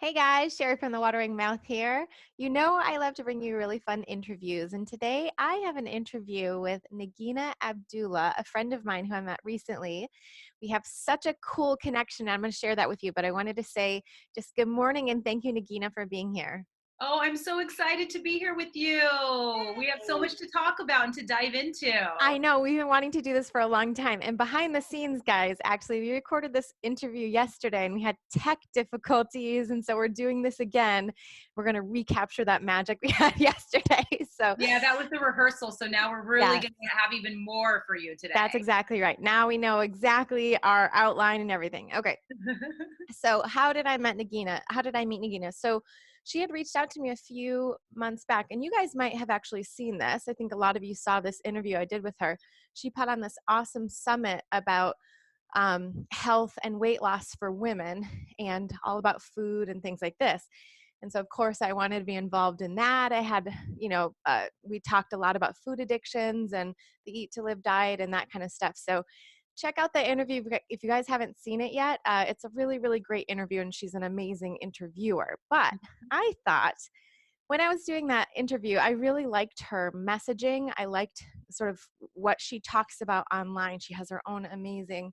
Hey guys, Cheri from the Watering Mouth here. You know, I love to bring you really fun interviews, and today I have an interview with Nagina Abdullah, a friend of mine who I met recently. We have such a cool connection. I'm going to share that with you, but I wanted to say just good morning and thank you, Nagina, for being here. Oh, I'm so excited to be here with you. We have so much to talk about and to dive into. I know we've been wanting to do this for a long time. And behind the scenes, guys, actually, we recorded this interview yesterday and we had tech difficulties. And so we're doing this again. We're going to recapture that magic we had yesterday. So, Yeah, that was the rehearsal. So now we're really yeah, going to have even more for you today. that's exactly right. Now we know exactly our outline and everything. Okay. So, how did I meet Nagina? How did I meet Nagina? So, she had reached out to me a few months back, and you guys might have actually seen this. I think a lot of you saw this interview I did with her. She put on this awesome summit about health and weight loss for women and all about food and things like this. And so, of course, I wanted to be involved in that. I had, we talked a lot about food addictions and the Eat to Live diet and that kind of stuff. So, check out the interview if you guys haven't seen it yet. It's a really, really great interview, and she's an amazing interviewer. But I thought when I was doing that interview, I really liked her messaging. I liked sort of what she talks about online. She has her own amazing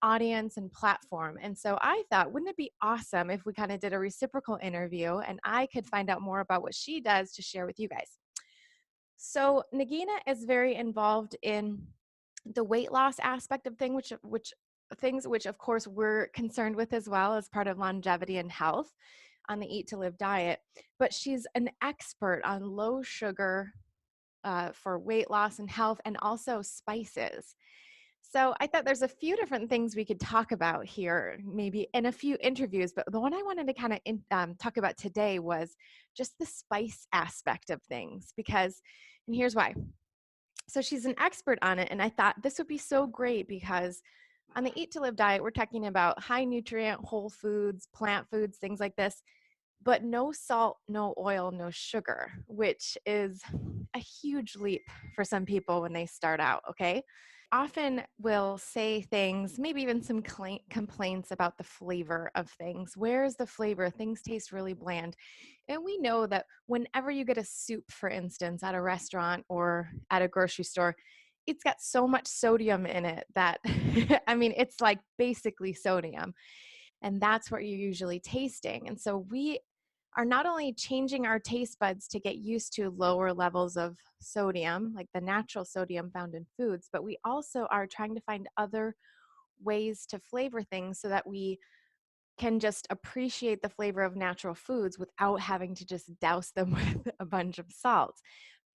audience and platform. And so I thought, wouldn't it be awesome if we kind of did a reciprocal interview and I could find out more about what she does to share with you guys? So Nagina is very involved in the weight loss aspect of which of course we're concerned with as well as part of longevity and health on the Eat to Live diet. But she's an expert on low sugar for weight loss and health, and also spices. So I thought there's a few different things we could talk about here, maybe in a few interviews. But the one I wanted to kind of talk about today was just the spice aspect of things, and here's why. So she's an expert on it, and I thought this would be so great because on the Eat to Live diet, we're talking about high nutrient, whole foods, plant foods, things like this, but no salt, no oil, no sugar, which is a huge leap for some people when they start out, okay? Often will say things, maybe even some complaints about the flavor of things. Where's the flavor? Things taste really bland. And we know that whenever you get a soup, for instance, at a restaurant or at a grocery store, it's got so much sodium in it that, I mean, it's like basically sodium. And that's what you're usually tasting. And so we are not only changing our taste buds to get used to lower levels of sodium, like the natural sodium found in foods, but we also are trying to find other ways to flavor things so that we can just appreciate the flavor of natural foods without having to just douse them with a bunch of salt.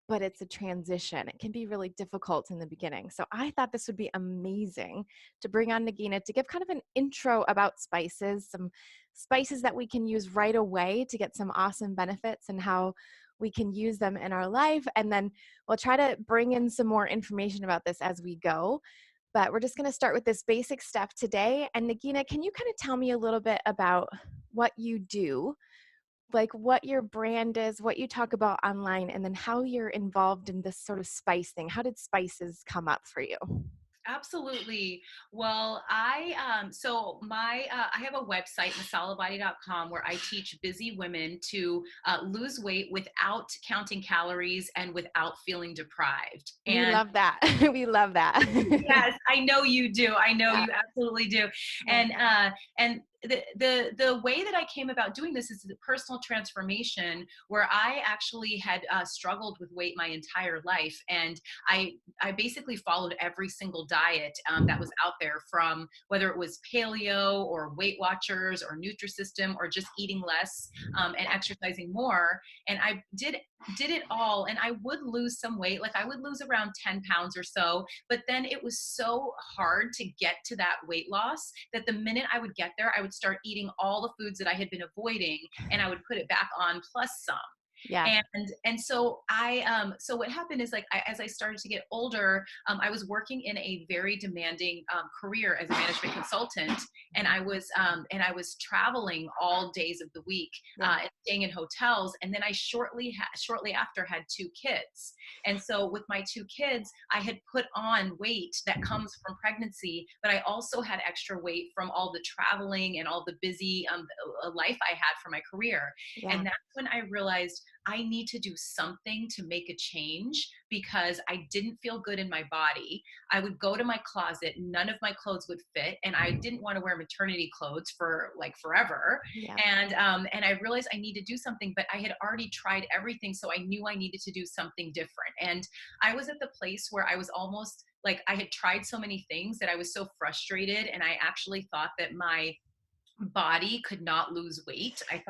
But it's a transition. It can be really difficult in the beginning. So I thought this would be amazing to bring on Nagina to give kind of an intro about spices, some spices that we can use right away to get some awesome benefits and how we can use them in our life. And then we'll try to bring in some more information about this as we go. But we're just going to start with this basic stuff today. And Nagina, can you kind of tell me a little bit about what you do, like what your brand is, what you talk about online, and then how you're involved in this sort of spice thing? How did spices come up for you? Absolutely. Well, I have a website, masalabody.com, where I teach busy women to lose weight without counting calories and without feeling deprived. We And love that. We love that. yes, I know you do. I know Yeah. you absolutely do. Yeah. And the way that I came about doing this is the personal transformation, where I actually had struggled with weight my entire life, and I basically followed every single diet that was out there, from whether it was paleo or Weight Watchers or Nutrisystem or just eating less and exercising more. And I did it all, and I would lose some weight. Like, I would lose around 10 pounds or so, but then it was so hard to get to that weight loss that the minute I would get there, I would start eating all the foods that I had been avoiding, and I would put it back on plus some. Yeah. And so so what happened is like, as I started to get older, I was working in a very demanding career as a management consultant, and I was traveling all days of the week, Yeah. and staying in hotels. And then I shortly after had two kids. And so with my two kids, I had put on weight that comes from pregnancy, but I also had extra weight from all the traveling and all the busy life I had for my career. Yeah. And that's when I realized I need to do something to make a change, because I didn't feel good in my body. I would go to my closet, none of my clothes would fit, and I didn't want to wear maternity clothes for like forever. Yeah. And I realized I need to do something, but I had already tried everything, so I knew I needed to do something different. And I was at the place where I was almost like, I had tried so many things that I was so frustrated, and I actually thought that my body could not lose weight. I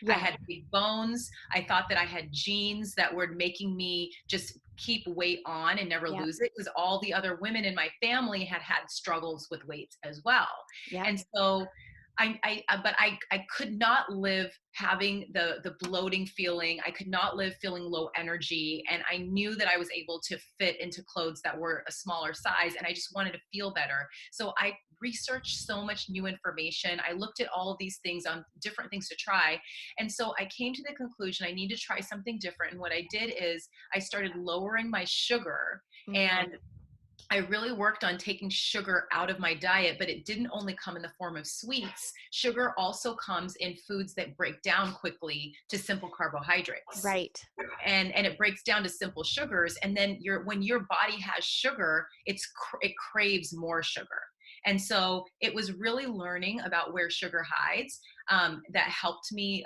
Yeah. had big bones. I thought that I had genes that were making me just keep weight on and never Yep. lose it, because all the other women in my family had struggles with weight as well. Yep. And so I could not live having the bloating feeling. I could not live feeling low energy. And I knew that I was able to fit into clothes that were a smaller size, and I just wanted to feel better. So I researched so much new information. I looked at all of these things on different things to try. And so I came to the conclusion I need to try something different. And what I did is I started lowering my sugar, and Mm. I really worked on taking sugar out of my diet, but it didn't only come in the form of sweets. Sugar also comes in foods that break down quickly to simple carbohydrates. Right. And it breaks down to simple sugars. And then when your body has sugar, it craves more sugar. And so it was really learning about where sugar hides, that helped me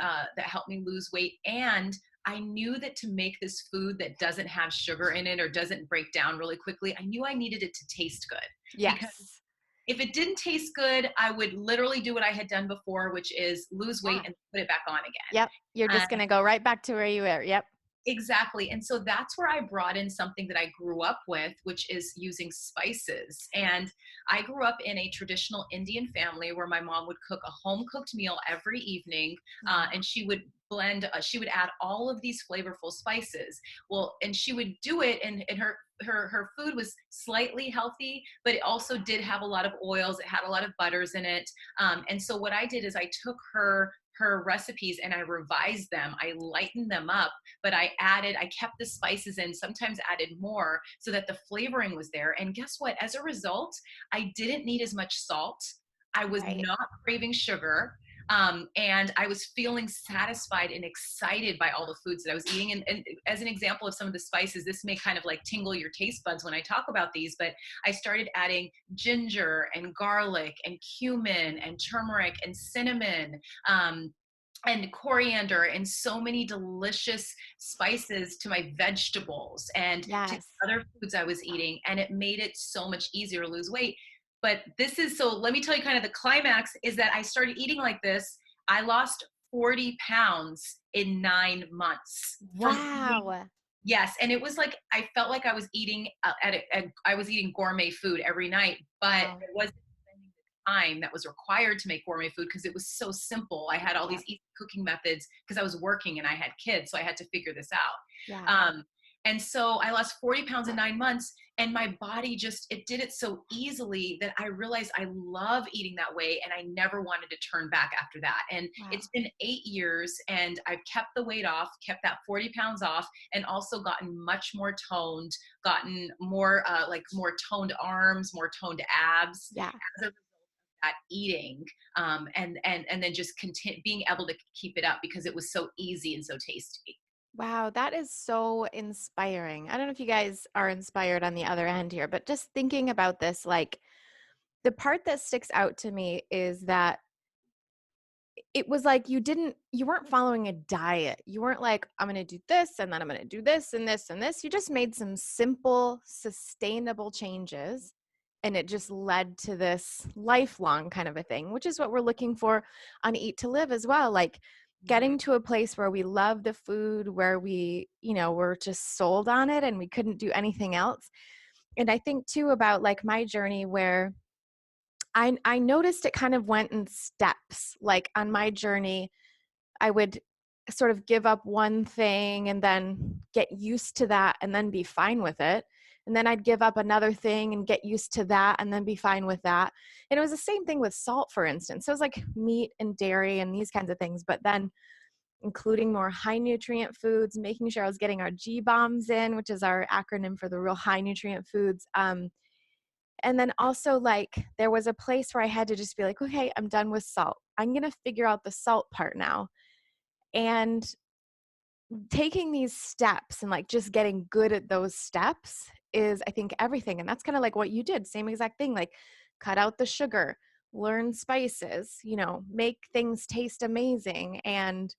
lose weight. And I knew that to make this food that doesn't have sugar in it or doesn't break down really quickly, I knew I needed it to taste good. Because Yes. if it didn't taste good, I would literally do what I had done before, which is lose weight Yeah. and put it back on again. Yep. You're just going to go right back to where you were. Yep. Exactly. And so that's where I brought in something that I grew up with, which is using spices. And I grew up in a traditional Indian family where my mom would cook a home cooked meal every evening, and she would add all of these flavorful spices. Well, and she would do it, and her food was slightly healthy, but it also did have a lot of oils. It had a lot of butters in it. And so what I did is I took her recipes and I revised them. I lightened them up, but I kept the spices in, sometimes added more so that the flavoring was there. And guess what? As a result, I didn't need as much salt. I was Right. not craving sugar. And I was feeling satisfied and excited by all the foods that I was eating. And as an example of some of the spices, this may kind of like tingle your taste buds when I talk about these, but I started adding ginger and garlic and cumin and turmeric and cinnamon, and coriander, and so many delicious spices to my vegetables and to Yes. other foods I was eating. And it made it so much easier to lose weight. But let me tell you kind of the climax is that I started eating like this. I lost 40 pounds in 9 months from eating. Wow. Yes, and it was like I felt like I was eating I was eating gourmet food every night, but Wow. it wasn't spending the time that was required to make gourmet food because it was so simple. I had all Yep. these easy cooking methods because I was working and I had kids, so I had to figure this Yeah. out. And so I lost 40 pounds in 9 months, and my body it did it so easily that I realized I love eating that way, and I never wanted to turn back after that. And Wow. it's been 8 years, and I've kept the weight off, kept that 40 pounds off, and also gotten much more toned, gotten more more toned arms, more toned abs Yeah. as a result of that eating, and then just being able to keep it up because it was so easy and so tasty. Wow, that is so inspiring. I don't know if you guys are inspired on the other end here, but just thinking about this, like the part that sticks out to me is that it was like you weren't following a diet. You weren't like, I'm going to do this and then I'm going to do this and this and this. You just made some simple, sustainable changes. And it just led to this lifelong kind of a thing, which is what we're looking for on Eat to Live as well. Like getting to a place where we love the food, where we're just sold on it and we couldn't do anything else. And I think too about like my journey where I noticed it kind of went in steps. Like on my journey, I would sort of give up one thing and then get used to that and then be fine with it. And then I'd give up another thing and get used to that and then be fine with that. And it was the same thing with salt, for instance. So it was like meat and dairy and these kinds of things, but then including more high nutrient foods, making sure I was getting our G bombs in, which is our acronym for the real high nutrient foods. And then also, like, there was a place where I had to just be like, okay, I'm done with salt. I'm going to figure out the salt part now. And taking these steps and like just getting good at those steps is, I think, everything. And that's kind of like what you did. Same exact thing, like cut out the sugar, learn spices, you know, make things taste amazing. And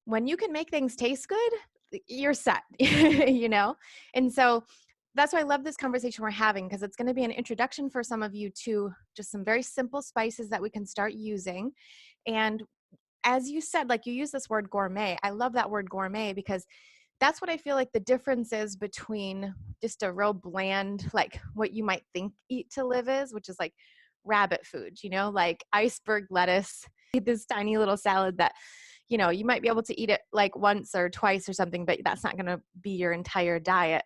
when you can make things taste good, you're set, you know? And so that's why I love this conversation we're having, because it's going to be an introduction for some of you to just some very simple spices that we can start using. And as you said, like you use this word gourmet. I love that word gourmet because that's what I feel like the difference is between just a real bland, like what you might think eat to live is, which is like rabbit food, you know, like iceberg lettuce, this tiny little salad that, you know, you might be able to eat it like once or twice or something, but that's not going to be your entire diet.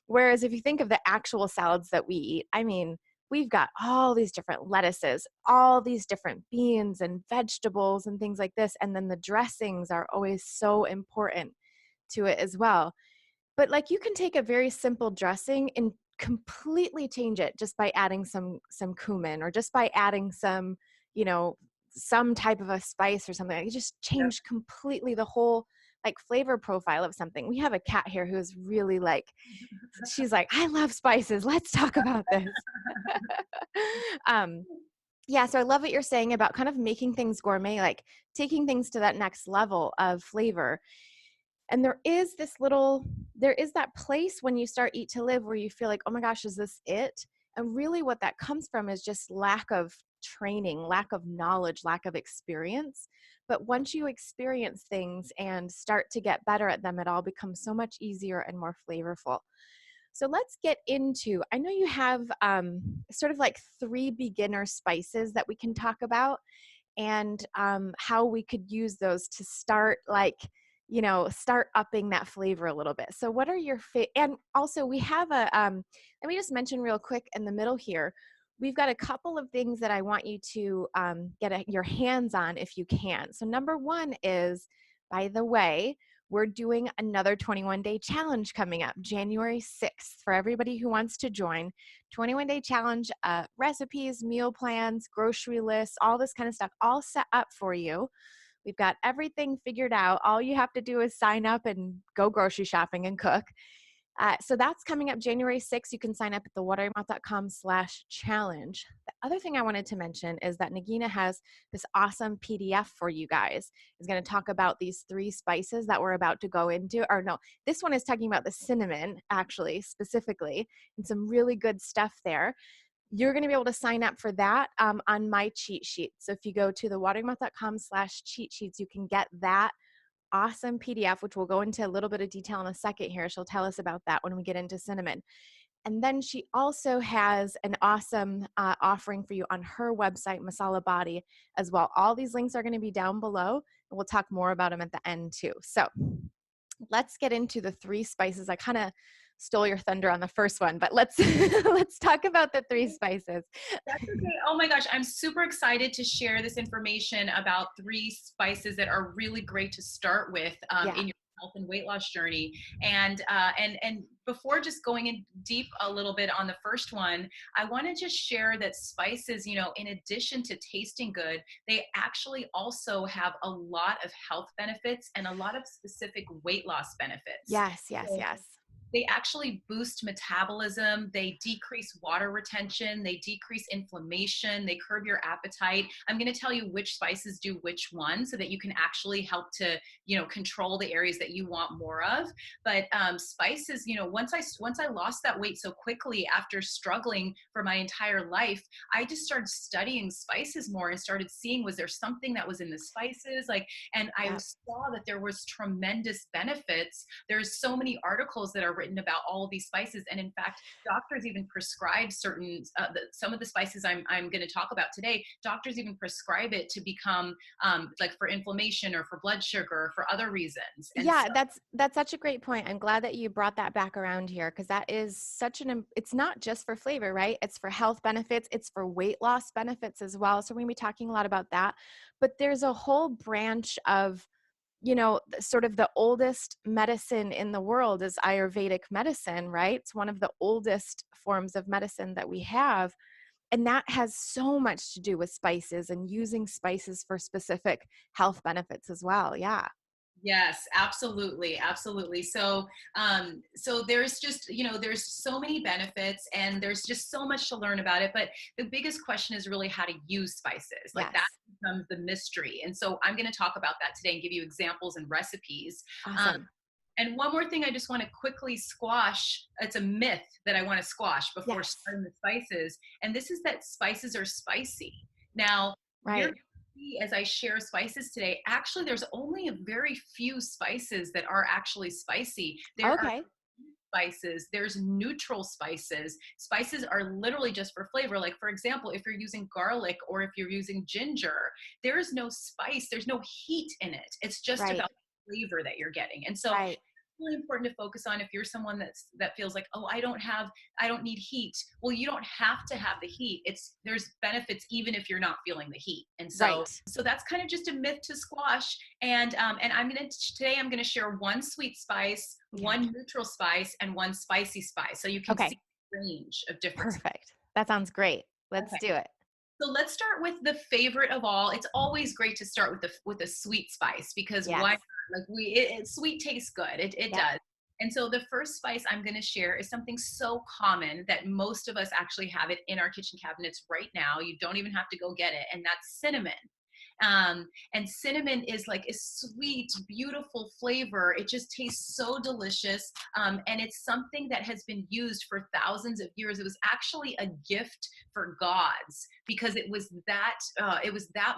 Whereas if you think of the actual salads that we eat, I mean, we've got all these different lettuces, all these different beans and vegetables and things like this. And then the dressings are always so important to it as well. But like you can take a very simple dressing and completely change it just by adding some cumin or just by adding some, you know, some type of a spice or something. You just change completely the whole like flavor profile of something. We have a cat here who's really like, she's like, I love spices. Let's talk about this. um, yeah, so I love what you're saying about kind of making things gourmet, like taking things to that next level of flavor. And there is that place when you start Eat to Live where you feel like, oh my gosh, is this it? And really what that comes from is just lack of training, lack of knowledge, lack of experience. But once you experience things and start to get better at them, it all becomes so much easier and more flavorful. So let's get into, I know you have sort of like 3 beginner spices that we can talk about, and how we could use those to start like, you know, start upping that flavor a little bit. So what are your and also we have a let me just mention real quick in the middle here, we've got a couple of things that I want you to get your hands on if you can. So number one is, by the way, we're doing another 21-day challenge coming up January 6th for everybody who wants to join. 21-day challenge, recipes, meal plans, grocery lists, all this kind of stuff, all set up for you. We've got everything figured out. All you have to do is sign up and go grocery shopping and cook. So that's coming up January 6th. You can sign up at thewateryourmouth.com/challenge. The other thing I wanted to mention is that Nagina has this awesome PDF for you guys. It's going to talk about these 3 spices that we're about to go into. Or no, this one is talking about the cinnamon, actually, specifically, and some really good stuff there. You're going to be able to sign up for that on my cheat sheet. So if you go to thewateryourmouth.com/cheat sheets, you can get that awesome PDF, which we'll go into a little bit of detail in a second here. She'll tell us about that when we get into cinnamon. And then she also has an awesome offering for you on her website, Masala Body, as well. All these links are going to be down below, and we'll talk more about them at the end too. So let's get into the 3 spices. I kind of stole your thunder on the first one, but let's let's talk about the 3 spices. That's okay. Oh my gosh, I'm super excited to share this information about 3 spices that are really great to start with in your health and weight loss journey. And before just going in deep a little bit on the first one, I want to just share that spices, you know, in addition to tasting good, they actually also have a lot of health benefits and a lot of specific weight loss benefits. Yes. They actually boost metabolism. They decrease water retention. They decrease inflammation. They curb your appetite. I'm going to tell you which spices do which one so that you can actually help to, you know, control the areas that you want more of. But spices, you know, once I lost that weight so quickly after struggling for my entire life, I just started studying spices more and started seeing, was there something that was in the spices? Like, and I saw that there was tremendous benefits. There's so many articles that are written about all of these spices. And in fact, doctors even prescribe certain, some of the spices I'm going to talk about today, doctors even prescribe it to become like for inflammation or for blood sugar or for other reasons. And so, Yeah, that's such a great point. I'm glad that you brought that back around here, because that is such it's not just for flavor, right? It's for health benefits, it's for weight loss benefits as well. So we're going to be talking a lot about that. But there's a whole branch of, sort of the oldest medicine in the world is Ayurvedic medicine, right? It's one of the oldest forms of medicine that we have. And that has so much to do with spices and using spices for specific health benefits as well. Yeah. yes, absolutely, absolutely. So, so there's just, there's so many benefits and there's just so much to learn about it. But the biggest question is really how to use spices. Like that Yes. becomes the mystery. And so I'm going to talk about that today and give you examples and recipes. Um, Awesome. and one more thing I just want to quickly squash. It's a myth that I want to squash before Yes. starting the spices. And this is that spices are spicy. Now, you're Right. as I share spices today, actually, there's only a very few spices that are actually spicy. There are Okay. spices, there's neutral spices. Spices are literally just for flavor. Like, for example, if you're using garlic or if you're using ginger, there is no spice, there's no heat in it. It's just Right. about flavor that you're getting. And so Right. really important to focus on if you're someone that feels like, oh, I don't need heat. Well, you don't have to have the heat. There's benefits even if you're not feeling the heat. And so Right. that's kind of just a myth to squash. And I'm gonna share one sweet spice, Yeah. one neutral spice, and one spicy spice, so you can see Okay. the range of different. Perfect. That sounds great. Let's Okay. do it. So let's start with the favorite of all. It's always great to start with a sweet spice, because why not? Yes. Like sweet tastes good. It Yep. does. And so the first spice I'm going to share is something so common that most of us actually have it in our kitchen cabinets right now. You don't even have to go get it, and that's cinnamon. And cinnamon is like a sweet, beautiful flavor. It just tastes so delicious. And it's something that has been used for thousands of years. It was actually a gift for gods because it was that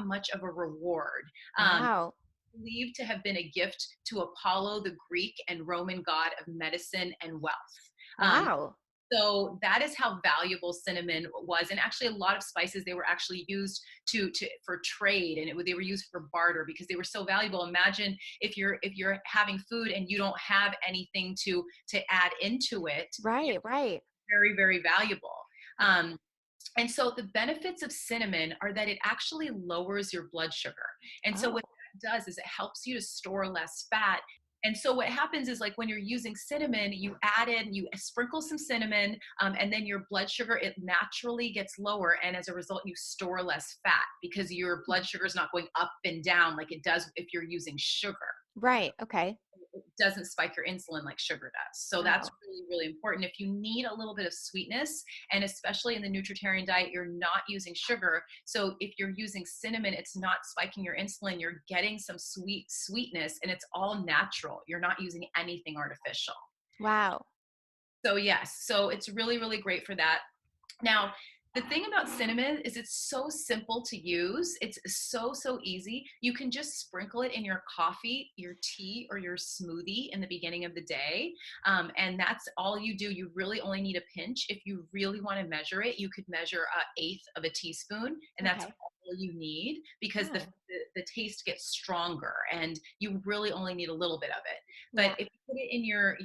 much of a reward. Wow. Believed to have been a gift to Apollo, the Greek and Roman god of medicine and wealth. Um, Wow. so that is how valuable cinnamon was. And actually a lot of spices, they were actually used for trade, and they were used for barter because they were so valuable. Imagine if you're having food and you don't have anything to add into it. Right. Right. Very, very valuable. Um, and so the benefits of cinnamon are that it actually lowers your blood sugar. And so what Oh. that does is it helps you to store less fat. And so what happens is, like, when you're using cinnamon, you sprinkle some cinnamon, and then your blood sugar, it naturally gets lower. And as a result, you store less fat because your blood sugar is not going up and down like it does if you're using sugar. Right. Okay. It doesn't spike your insulin like sugar does. So that's Wow. really, really important. If you need a little bit of sweetness, and especially in the Nutritarian diet, you're not using sugar. So if you're using cinnamon, it's not spiking your insulin. You're getting some sweetness, and it's all natural. You're not using anything artificial. Wow. So yes, so it's really, really great for that. Now, the thing about cinnamon is it's so simple to use. It's so easy. You can just sprinkle it in your coffee, your tea, or your smoothie in the beginning of the day. And that's all you do. You really only need a pinch. If you really want to measure it, you could measure an eighth of a teaspoon, and that's Okay. all you need, because the, Oh. the, the taste gets stronger and you really only need a little bit of it. But Yeah. if you put it in your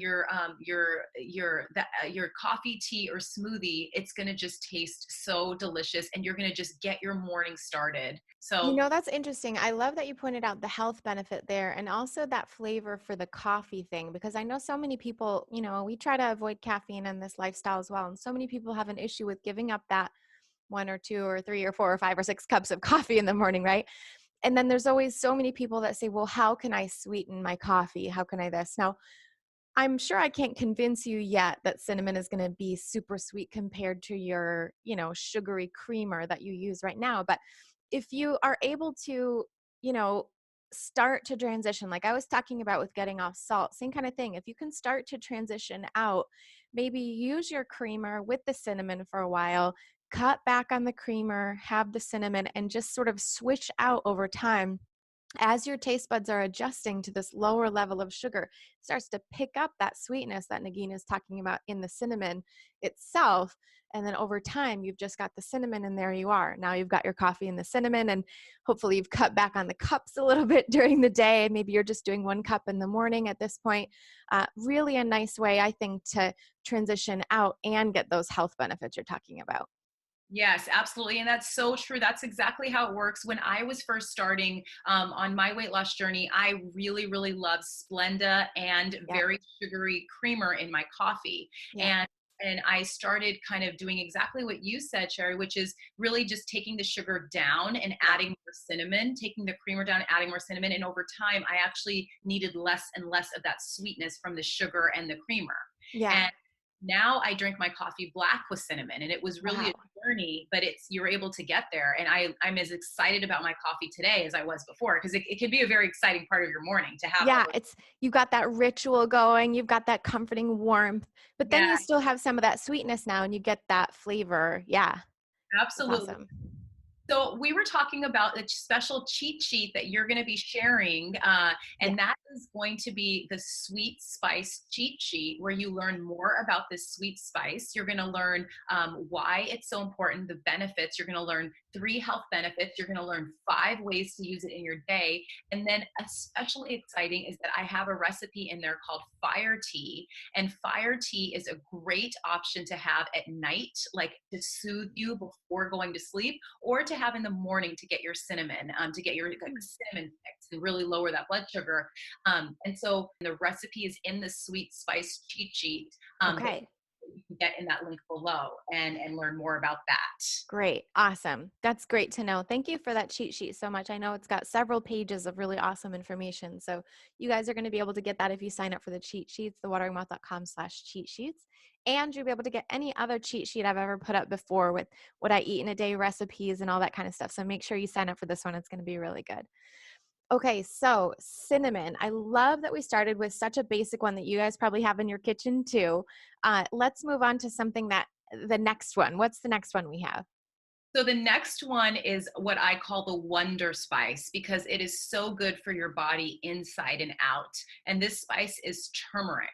coffee, tea, or smoothie, it's going to just taste so delicious, and you're going to just get your morning started. So That's interesting. I love that you pointed out the health benefit there and also that flavor for the coffee thing, because I know so many people, we try to avoid caffeine in this lifestyle as well. And so many people have an issue with giving up that one or two or three or four or five or six cups of coffee in the morning, right? And then there's always so many people that say, well, how can I sweeten my coffee? How can I this? Now, I'm sure I can't convince you yet that cinnamon is going to be super sweet compared to your, sugary creamer that you use right now. But if you are able to, you know, start to transition, like I was talking about with getting off salt, same kind of thing. If you can start to transition out, maybe use your creamer with the cinnamon for a while, cut back on the creamer, have the cinnamon, and just sort of switch out over time. as your taste buds are adjusting to this lower level of sugar, it starts to pick up that sweetness that Nagina is talking about in the cinnamon itself. And then over time, you've just got the cinnamon, and there you are. Now you've got your coffee and the cinnamon, and hopefully you've cut back on the cups a little bit during the day. Maybe you're just doing 1 cup in the morning at this point. Really a nice way, I think, to transition out and get those health benefits you're talking about. Yes, absolutely. And that's so true. That's exactly how it works. When I was first starting on my weight loss journey, I really, really loved Splenda and Yep. very sugary creamer in my coffee. Yep. And I started kind of doing exactly what you said, Cheri, which is really just taking the sugar down and Yep. adding more cinnamon, taking the creamer down, adding more cinnamon. And over time, I actually needed less and less of that sweetness from the sugar and the creamer. Yeah. And now I drink my coffee black with cinnamon, and it was really a Wow. journey, but you're able to get there. And I'm as excited about my coffee today as I was before, because it can be a very exciting part of your morning to have all Yeah, those. it's you got that ritual going, you've got that comforting warmth, but then Yeah, you still have some of that sweetness now and you get that flavor. Yeah, that's absolutely. awesome. So we were talking about a special cheat sheet that you're going to be sharing, Yeah. and that is going to be the sweet spice cheat sheet, where you learn more about this sweet spice. You're going to learn why it's so important, the benefits. You're going to learn 3 health benefits. You're going to learn 5 ways to use it in your day. And then especially exciting is that I have a recipe in there called fire tea. And fire tea is a great option to have at night, like to soothe you before going to sleep, or to have in the morning to get your cinnamon, to get your like, cinnamon fix and really lower that blood sugar. And so the recipe is in the sweet spice cheat sheet that Okay. you can get in that link below and learn more about that. Great. Awesome. That's great to know. Thank you for that cheat sheet so much. I know it's got several pages of really awesome information. So you guys are going to be able to get that if you sign up for the cheat sheets, thewateringmouth.com/cheat sheets. And you'll be able to get any other cheat sheet I've ever put up before with what I eat in a day recipes and all that kind of stuff. So make sure you sign up for this one. It's going to be really good. Okay, so cinnamon. I love that we started with such a basic one that you guys probably have in your kitchen too. Let's move on to something that the next one. What's the next one we have? So the next one is what I call the wonder spice, because it is so good for your body inside and out. And this spice is turmeric.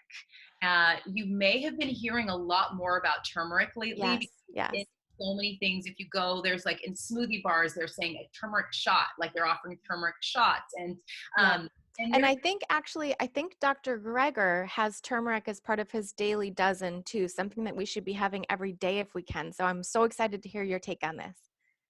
You may have been hearing a lot more about turmeric lately, Yes, because yes. in so many things. If you go, there's like in smoothie bars, they're saying a turmeric shot, like they're offering turmeric shots. Yep. And And there's I think actually, I think Dr. Greger has turmeric as part of his daily dozen too, something that we should be having every day if we can. So I'm so excited to hear your take on this.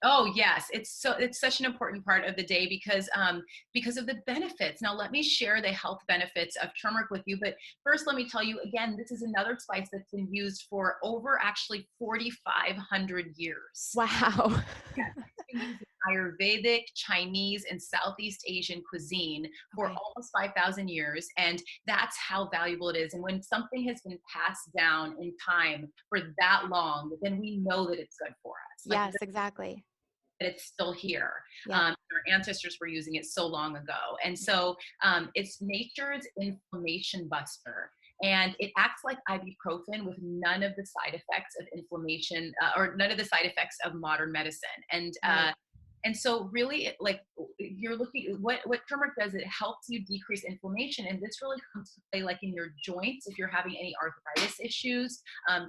Oh yes, it's such an important part of the day because of the benefits. Now let me share the health benefits of turmeric with you, but first let me tell you again, this is another spice that's been used for over actually 4,500 years. Wow. Yes, it's been used in Ayurvedic, Chinese, and Southeast Asian cuisine for Okay. almost 5,000 years, and that's how valuable it is. And when something has been passed down in time for that long, then we know that it's good for us. Like Yes, exactly. that it's still here. Yep. Our ancestors were using it so long ago. And so it's nature's inflammation buster. And it acts like ibuprofen with none of the side effects of inflammation or none of the side effects of modern medicine. Right. And so really like you're looking what turmeric does, it helps you decrease inflammation, and this really comes to play like in your joints if you're having any arthritis issues.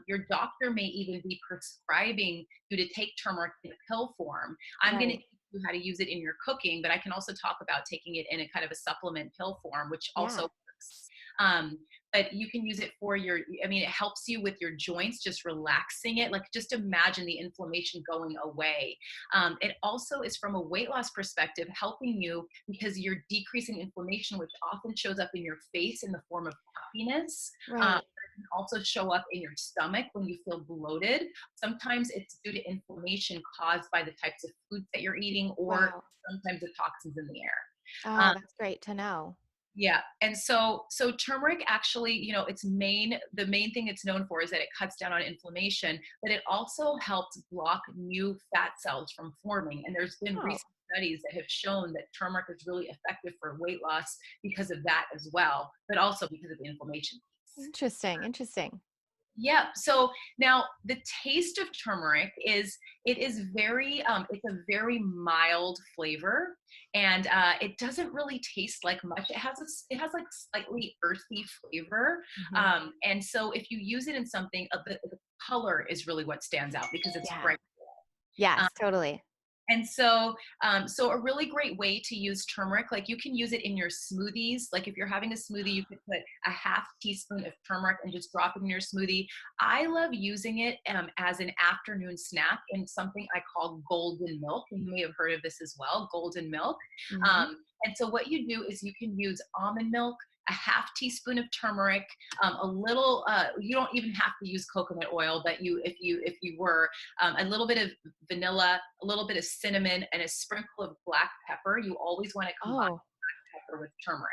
Your doctor may even be prescribing you to take turmeric in a pill form. I'm going to Right. teach you how to use it in your cooking, but I can also talk about taking it in a kind of a supplement pill form, which also Yeah. works. um, but you can use it for your, I mean, it helps you with your joints, just relaxing it, like just imagine the inflammation going away. It also is from a weight loss perspective, helping you because you're decreasing inflammation, which often shows up in your face in the form of puffiness. Right. It can also show up in your stomach when you feel bloated. Sometimes it's due to inflammation caused by the types of foods that you're eating, or Wow. sometimes the toxins in the air. Oh, Um, that's great to know. yeah. And so turmeric actually, the main thing it's known for is that it cuts down on inflammation, but it also helps block new fat cells from forming. And there's been Oh, recent studies that have shown that turmeric is really effective for weight loss because of that as well, but also because of the inflammation piece. interesting. Interesting. Yeah. So now the taste of turmeric is, it is very it's a very mild flavor, and it doesn't really taste like much. It has like slightly earthy flavor, Hmm. and so if you use it in something, the color is really what stands out because it's Yeah. bright. Yes, totally. And so, so a really great way to use turmeric, like you can use it in your smoothies. Like if you're having a smoothie, you could put a half teaspoon of turmeric and just drop it in your smoothie. I love using it as an afternoon snack in something I call golden milk. And you may have heard of this as well, golden milk. Hmm. And so what you do is you can use almond milk, a half teaspoon of turmeric, a little. You don't even have to use coconut oil, but if you were, a little bit of vanilla, a little bit of cinnamon, and a sprinkle of black pepper. You always want to combine Oh, pepper with turmeric.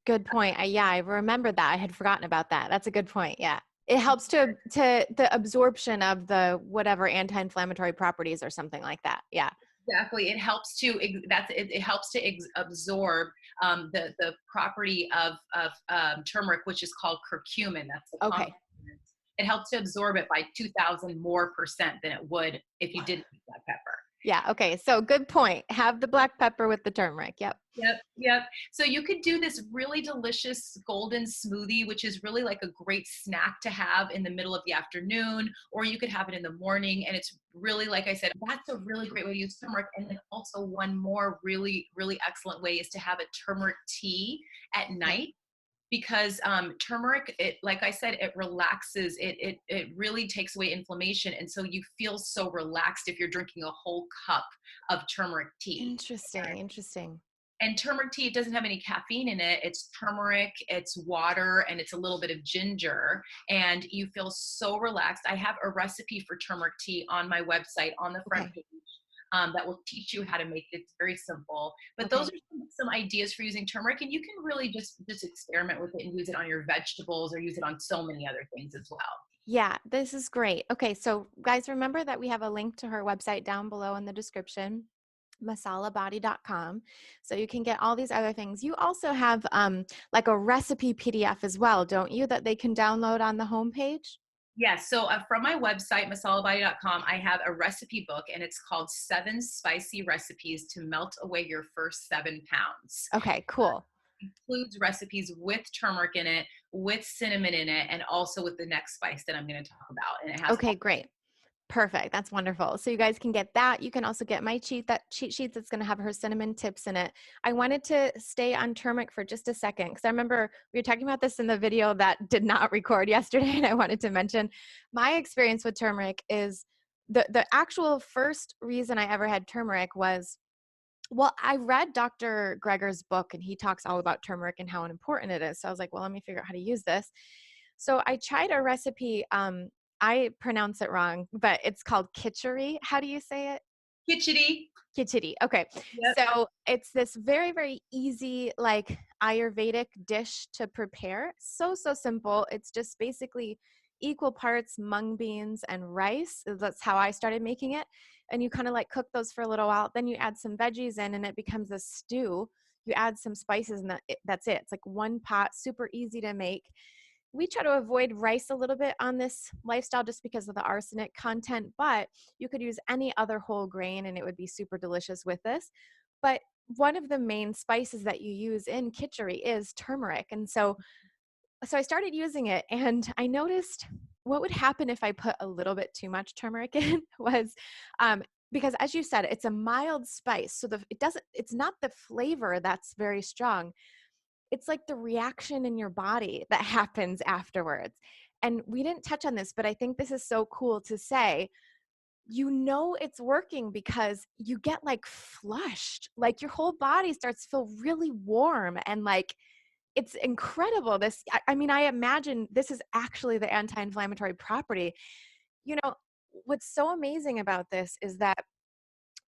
good point. Yeah, I remember that. I had forgotten about that. That's a good point. Yeah. It helps to the absorption of the whatever anti-inflammatory properties or something like that. Yeah. Exactly, it helps to it helps to absorb the property of turmeric, which is called curcumin. That's the Okay. compound. It helps to absorb it by 2,000 more percent than it would if you didn't use that pepper. Yeah. Okay. So good point. Have the black pepper with the turmeric. Yep. Yep, yep. So you could do this really delicious golden smoothie, which is really like a great snack to have in the middle of the afternoon, or you could have it in the morning. And it's really, like I said, that's a really great way to use turmeric. And then also one more really, really excellent way is to have a turmeric tea at Okay. night, because turmeric, it, like I said, it relaxes, it really takes away inflammation, and so you feel so relaxed if you're drinking a whole cup of turmeric tea. Interesting. Interesting. And turmeric tea, it doesn't have any caffeine in it. It's turmeric, it's water, and it's a little bit of ginger. And you feel so relaxed. I have a recipe for turmeric tea on my website on the front Okay. page, that will teach you how to make it. It's very simple. But those Okay. are some ideas for using turmeric. And you can really just experiment with it and use it on your vegetables or use it on so many other things as well. Yeah, this is great. Okay, so guys, remember that we have a link to her website down below in the description, masalabody.com. So you can get all these other things. You also have like a recipe PDF as well, don't you, that they can download on the homepage? Yes. So from my website, masalabody.com, I have a recipe book, and it's called 7 Spicy Recipes to Melt Away Your First 7 Pounds. Okay, cool. Includes recipes with turmeric in it, with cinnamon in it, and also with the next spice that I'm going to talk about. And it has Okay, all. great. Perfect. That's wonderful. So you guys can get that. You can also get my cheat sheet that's going to have her cinnamon tips in it. I wanted to stay on turmeric for just a second because I remember we were talking about this in the video that did not record yesterday, and I wanted to mention my experience with turmeric is the actual first reason I ever had turmeric was, well, I read Dr. Greger's book and he talks all about turmeric and how important it is. So I was like, well, let me figure out how to use this. So I tried a recipe. I pronounce it wrong, but it's called kitchery. How do you say it? Kitchity. Kitchity. Okay. Yep. So it's this very, very easy, like Ayurvedic dish to prepare. So, so simple. It's just basically equal parts mung beans and rice. That's how I started making it. And you kind of like cook those for a little while. Then you add some veggies in and it becomes a stew. You add some spices and that's it. It's like one pot, super easy to make. We try to avoid rice a little bit on this lifestyle just because of the arsenic content, but you could use any other whole grain and it would be super delicious with this. But one of the main spices that you use in kitchery is turmeric. And so I started using it and I noticed what would happen if I put a little bit too much turmeric in was because as you said, it's a mild spice. So it's not the flavor that's very strong, it's like the reaction in your body that happens afterwards. And we didn't touch on this, but I think this is so cool to say. You know it's working because you get like flushed, like your whole body starts to feel really warm and like it's incredible. I mean, I imagine this is actually the anti-inflammatory property. You know, what's so amazing about this is that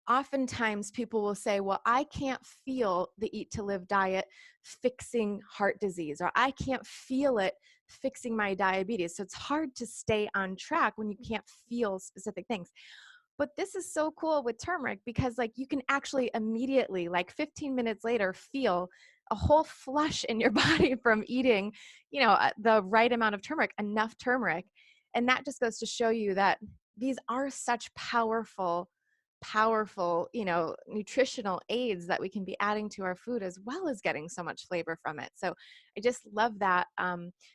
oftentimes people will say, well, I can't feel the eat to live diet fixing heart disease, or I can't feel it fixing my diabetes. So it's hard to stay on track when you can't feel specific things. But this is so cool with turmeric because like you can actually immediately, like 15 minutes later, feel a whole flush in your body from eating, the right amount of turmeric, enough turmeric. And that just goes to show you that these are such powerful, nutritional aids that we can be adding to our food, as well as getting so much flavor from it. So I just love that.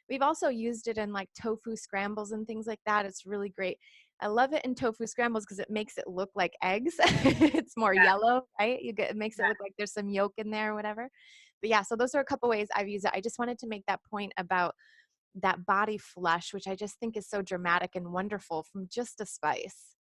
We've also used it in like tofu scrambles and things like that. It's really great. I love it in tofu scrambles because it makes it look like eggs. It's more Yeah. yellow, right? It makes it look like there's some yolk in there or whatever. But yeah, so those are a couple ways I've used it. I just wanted to make that point about that body flush, which I just think is so dramatic and wonderful from just a spice.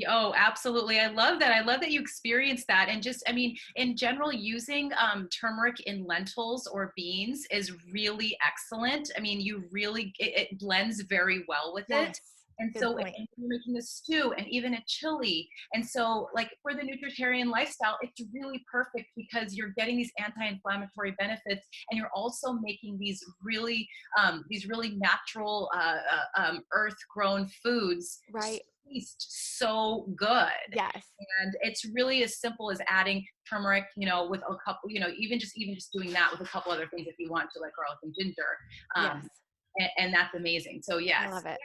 Oh, absolutely. I love that. I love that you experienced that. And just, I mean, in general, using turmeric in lentils or beans is really excellent. I mean, it blends very well with it. Yes, And good so point. and you're making a stew and even a chili. And so like for the Nutritarian lifestyle, it's really perfect because you're getting these anti-inflammatory benefits and you're also making these really natural earth grown foods Right. taste so good. Yes. And it's really as simple as adding turmeric, with a couple, even just doing that with a couple other things if you want to, like garlic and ginger. Yes. And that's amazing. So I yes, love it.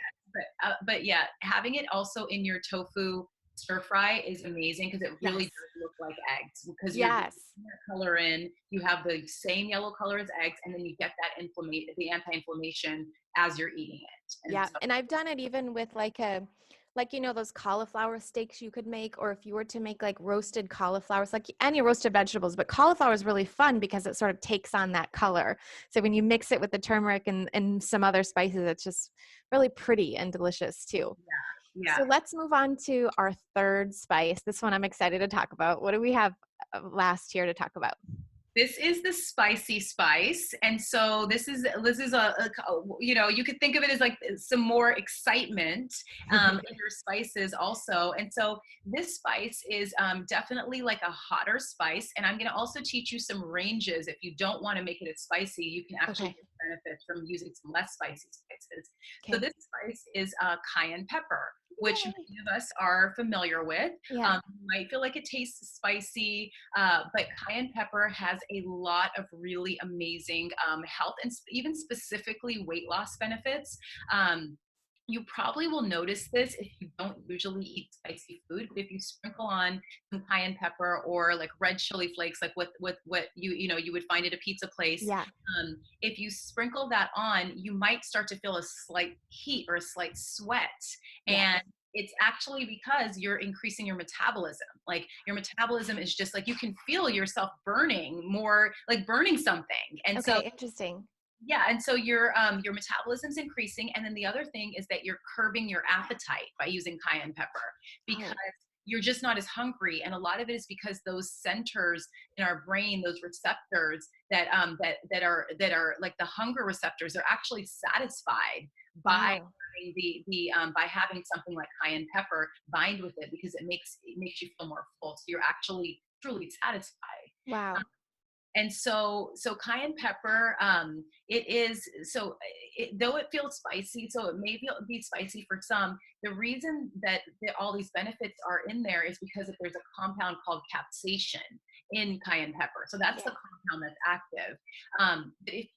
but yeah, having it also in your tofu stir fry is amazing because it really Yes. does look like eggs because you're Yes. putting that color in, you have the same yellow color as eggs, and then you get that the anti-inflammation as you're eating it. And Yeah. so And I've done it even with those cauliflower steaks you could make, or if you were to make like roasted cauliflowers, like any roasted vegetables, but cauliflower is really fun because it sort of takes on that color. So when you mix it with the turmeric and some other spices, it's just really pretty and delicious too. yeah. So let's move on to our third spice. This one I'm excited to talk about. What do we have last here to talk about? This is the spicy spice, and so this is you could think of it as like some more excitement in your spices also. And so this spice is definitely like a hotter spice, and I'm going to also teach you some ranges. If you don't want to make it as spicy, you can actually Okay. get benefits from using some less spicy spices. So Okay. this spice is cayenne pepper, which Yay. many of us are familiar with. Yeah. You might feel like it tastes spicy, but cayenne pepper has a lot of really amazing health and even specifically weight loss benefits. You probably will notice this if you don't usually eat spicy food, but if you sprinkle on some cayenne pepper or like red chili flakes, like what you would find at a pizza place, Yeah. if you sprinkle that on, you might start to feel a slight heat or a slight sweat. Yeah. And it's actually because you're increasing your metabolism. Like your metabolism is just like you can feel yourself burning more, like burning something. And so Okay. Interesting. yeah, and so your metabolism's increasing, and then the other thing is that you're curbing your appetite by using cayenne pepper because Oh. you're just not as hungry, and a lot of it is because those centers in our brain, those receptors that are like the hunger receptors, they're actually satisfied by Wow. having by having something like cayenne pepper bind with it because it makes you feel more full, so you're actually truly satisfied. Wow. And so cayenne pepper, it is so though it feels spicy, so it may be spicy for some. The reason that all these benefits are in there is because if there's a compound called capsaicin in cayenne pepper, so that's Yeah. the compound that's active. But if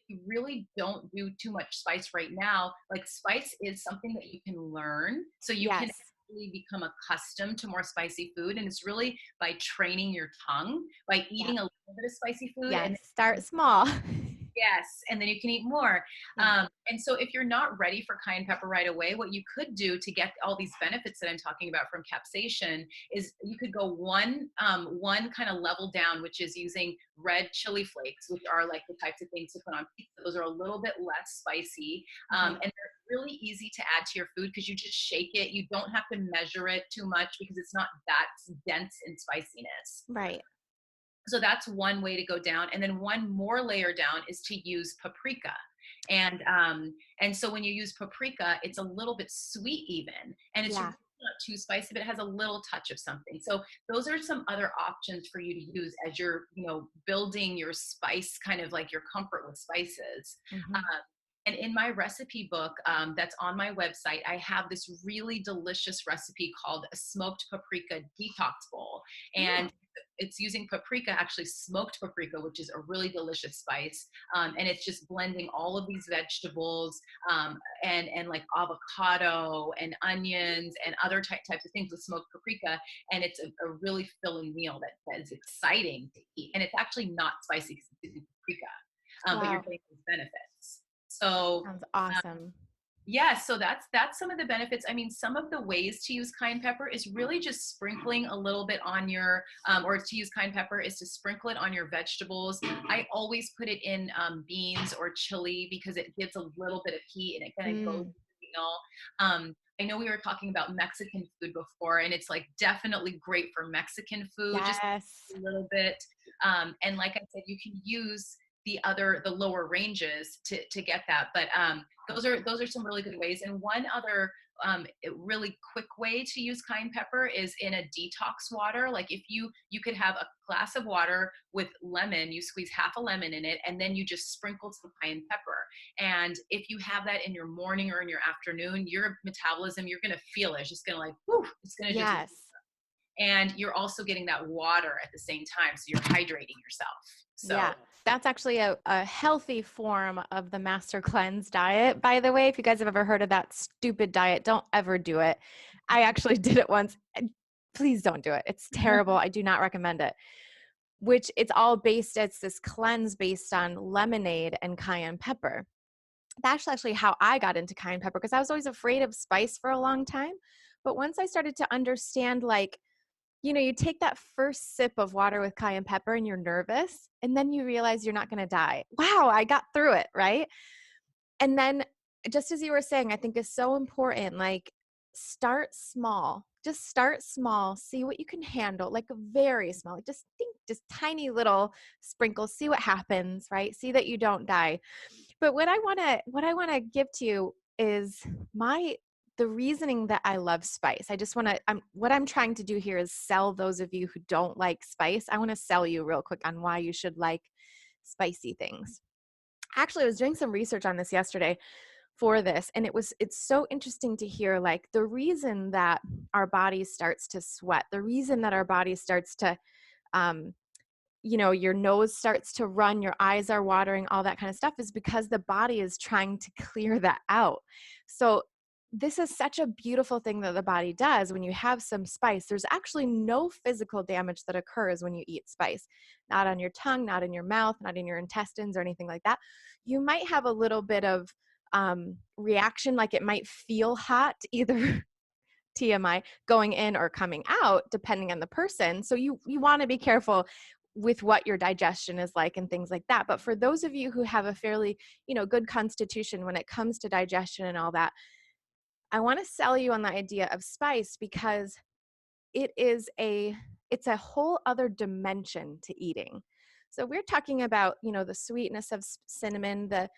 you really don't do too much spice right now, like spice is something that you can learn, so you can Yes. become accustomed to more spicy food, and it's really by training your tongue by Yeah. eating a little bit of spicy food, Yes. and Start small. yes, and then you can eat more. Yeah. And so if you're not ready for cayenne pepper right away, what you could do to get all these benefits that I'm talking about from capsaicin is you could go one kind of level down, which is using red chili flakes, which are like the types of things to put on pizza. Those are a little bit less spicy, Okay. and they're really easy to add to your food because you just shake it. You don't have to measure it too much because it's not that dense in spiciness. Right. So that's one way to go down. And then one more layer down is to use paprika. And so when you use paprika, it's a little bit sweet even, and it's Yeah. not too spicy, but it has a little touch of something. So those are some other options for you to use as you're, building your spice, kind of like your comfort with spices. Hmm. And in my recipe book that's on my website, I have this really delicious recipe called a smoked paprika detox bowl. Mm, And it's using paprika, actually smoked paprika, which is a really delicious spice. And it's just blending all of these vegetables and like avocado and onions and other types of things with smoked paprika. And it's a really filling meal that is exciting to eat. And it's actually not spicy because it's using paprika, but you're wow. getting those benefits. So Sounds uh, awesome. yeah, so that's some of the benefits. I mean, some of the ways to use cayenne pepper is really just sprinkling a little bit on your, or to use cayenne pepper is to sprinkle it on your vegetables. I always put it in beans or chili because it gives a little bit of heat and it kind of goes Mm, with the meal. I know we were talking about Mexican food before, and it's like definitely great for Mexican food, just yes. a little bit. And like I said, you can use the lower ranges to get that, but those are some really good ways. And one other really quick way to use cayenne pepper is in a detox water. Like if you could have a glass of water with lemon, you squeeze half a lemon in it, and then you just sprinkle some cayenne pepper. And if you have that in your morning or in your afternoon, your metabolism, you're going to feel it. It's just going to like, whoo, it's going to just, Yes. and you're also getting that water at the same time. So you're hydrating yourself. Yeah. So That's actually a healthy form of the Master Cleanse diet, by the way. If you guys have ever heard of that stupid diet, don't ever do it. I actually did it once. Please don't do it. It's terrible. I do not recommend it. Which it's this cleanse based on lemonade and cayenne pepper. That's actually how I got into cayenne pepper because I was always afraid of spice for a long time. But once I started to understand, like, you take that first sip of water with cayenne pepper and you're nervous, and then you realize you're not going to die. Wow, I got through it, right? And then, just as you were saying, I think is so important, like, start small. Just start small, see what you can handle, like very small. Like just think, just tiny little sprinkles, see what happens, right? See that you don't die. But what I want to give to you is my the reasoning that I love spice. I just want to what I'm trying to do here is sell those of you who don't like spice. I want to sell you real quick on why you should like spicy things. Actually, I was doing some research on this yesterday for this, and it's so interesting to hear, like, the reason that our body starts to sweat, the reason that our body starts to um your nose starts to run, your eyes are watering, all that kind of stuff is because the body is trying to clear that out. So this is such a beautiful thing that the body does when you have some spice. There's actually no physical damage that occurs when you eat spice, not on your tongue, not in your mouth, not in your intestines or anything like that. You might have a little bit of reaction, like it might feel hot, either TMI, going in or coming out, depending on the person. So you want to be careful with what your digestion is like and things like that. But for those of you who have a fairly, good constitution when it comes to digestion and all that, I want to sell you on the idea of spice because it's a whole other dimension to eating. So we're talking about, the sweetness of cinnamon, the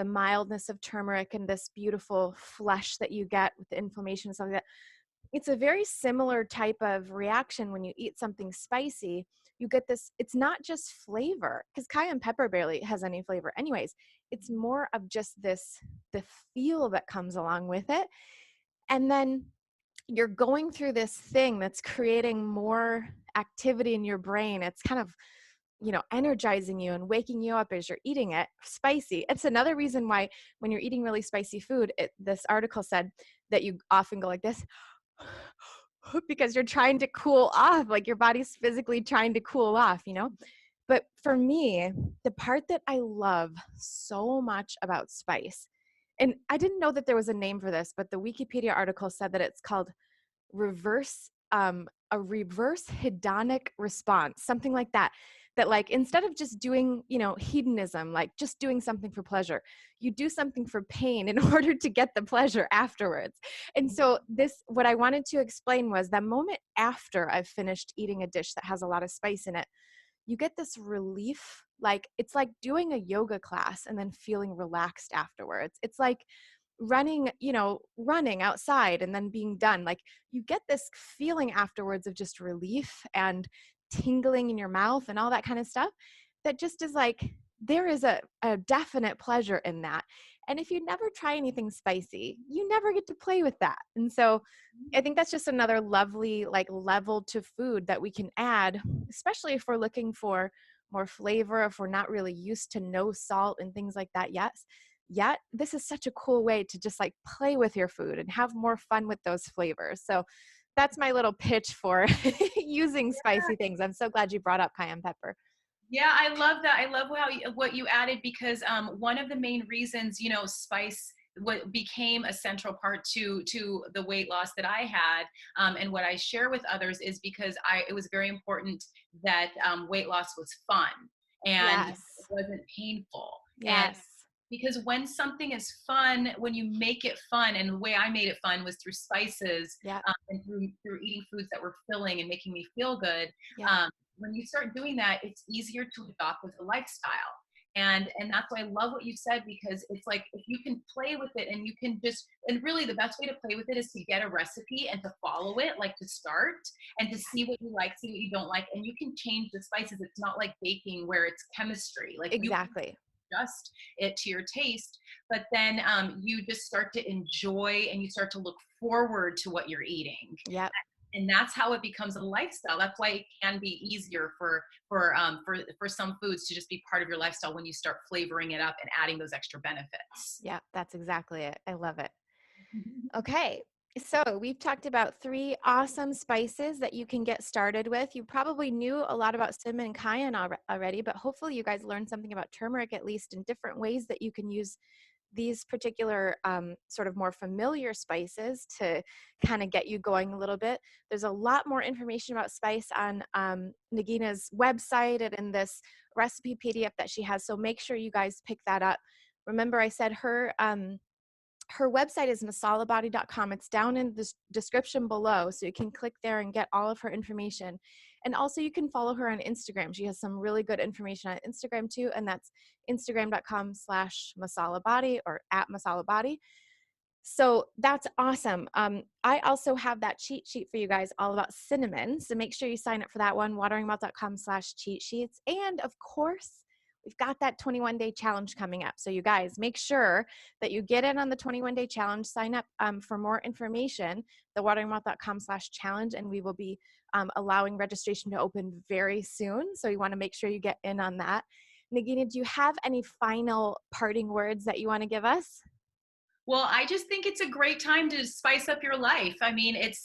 mildness of turmeric, and this beautiful flesh that you get with the inflammation and stuff like that. It's a very similar type of reaction when you eat something spicy. You get this, it's not just flavor, because cayenne pepper barely has any flavor anyways. It's more of just the feel that comes along with it. And then you're going through this thing that's creating more activity in your brain. It's kind of, energizing you and waking you up as you're eating it spicy. It's another reason why when you're eating really spicy food, this article said that you often go like this because you're trying to cool off, like your body's physically trying to cool off. But for me, the part that I love so much about spice, and I didn't know that there was a name for this, but the Wikipedia article said that it's called a reverse hedonic response, something like that. That, like, instead of just doing, hedonism, like just doing something for pleasure, you do something for pain in order to get the pleasure afterwards. And so what I wanted to explain was that moment after I've finished eating a dish that has a lot of spice in it, you get this relief. Like, it's like doing a yoga class and then feeling relaxed afterwards. It's like running outside and then being done. Like, you get this feeling afterwards of just relief and tingling in your mouth and all that kind of stuff that just is like, there is a definite pleasure in that. And if you never try anything spicy, you never get to play with that. And so I think that's just another lovely like level to food that we can add, especially if we're looking for more flavor, if we're not really used to no salt and things like that. Yet this is such a cool way to just like play with your food and have more fun with those flavors. So that's my little pitch for using spicy things. I'm so glad you brought up cayenne pepper. Yeah, I love that. I love what you added because one of the main reasons, spice what became a central part to the weight loss that I had, and what I share with others is because it was very important that weight loss was fun and it Yes. wasn't painful. And Yes. because when something is fun, when you make it fun, and the way I made it fun was through spices, Yep. and through eating foods that were filling and making me feel good. Yep. When you start doing that, it's easier to adopt as a lifestyle. And that's why I love what you said, because it's like if you can play with it and you can just, and really the best way to play with it is to get a recipe and to follow it, like to start and to see what you like, see what you don't like, and you can change the spices. It's not like baking where it's chemistry. Like you Exactly. adjust it to your taste, but then you just start to enjoy and you start to look forward to what you're eating, Yep. and that's how it becomes a lifestyle. That's why it can be easier for some foods to just be part of your lifestyle when you start flavoring it up and adding those extra benefits. Yep. That's exactly it. I love it. Okay. So we've talked about 3 awesome spices that you can get started with. You probably knew a lot about cinnamon and cayenne already, but hopefully you guys learned something about turmeric, at least in different ways that you can use these particular sort of more familiar spices to kind of get you going a little bit. There's a lot more information about spice on Nagina's website and in this recipe PDF that she has. So make sure you guys pick that up. Remember, I said her website is masalabody.com. It's down in the description below, so you can click there and get all of her information. And also you can follow her on Instagram. She has some really good information on Instagram too, and that's instagram.com/masalabody or @masalabody. So that's awesome. I also have that cheat sheet for you guys all about cinnamon. So make sure you sign up for that one, wateringmouth.com/cheat sheets. And of course, we've got that 21-day challenge coming up. So you guys make sure that you get in on the 21-day challenge, sign up for more information, the wateringmouth.com/challenge, and we will be allowing registration to open very soon. So you want to make sure you get in on that. Nagina, do you have any final parting words that you want to give us? Well, I just think it's a great time to spice up your life. I mean, it's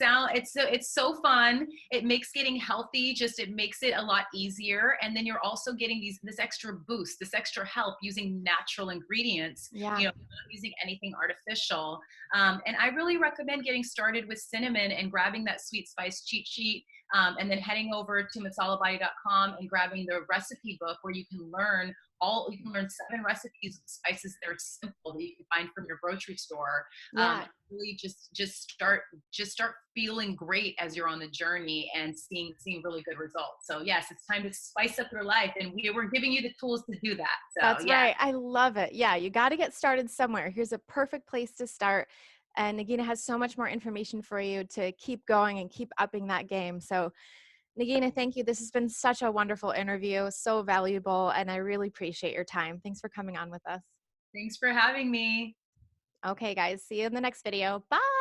so fun. It makes getting healthy, just it makes it a lot easier, and then you're also getting this extra boost, this extra help using natural ingredients. Yeah. Not using anything artificial. And I really recommend getting started with cinnamon and grabbing that sweet spice cheat sheet, and then heading over to masalabody.com and grabbing the recipe book where you can learn 7 recipes of spices that are simple that you can find from your grocery store. Yeah. Really just start feeling great as you're on the journey and seeing really good results. So yes, it's time to spice up your life, and we're giving you the tools to do that. So That's yeah. right. I love it. Yeah, you got to get started somewhere. Here's a perfect place to start. And Nagina has so much more information for you to keep going and keep upping that game. So, Nagina, thank you. This has been such a wonderful interview, so valuable, and I really appreciate your time. Thanks for coming on with us. Thanks for having me. Okay, guys, see you in the next video. Bye.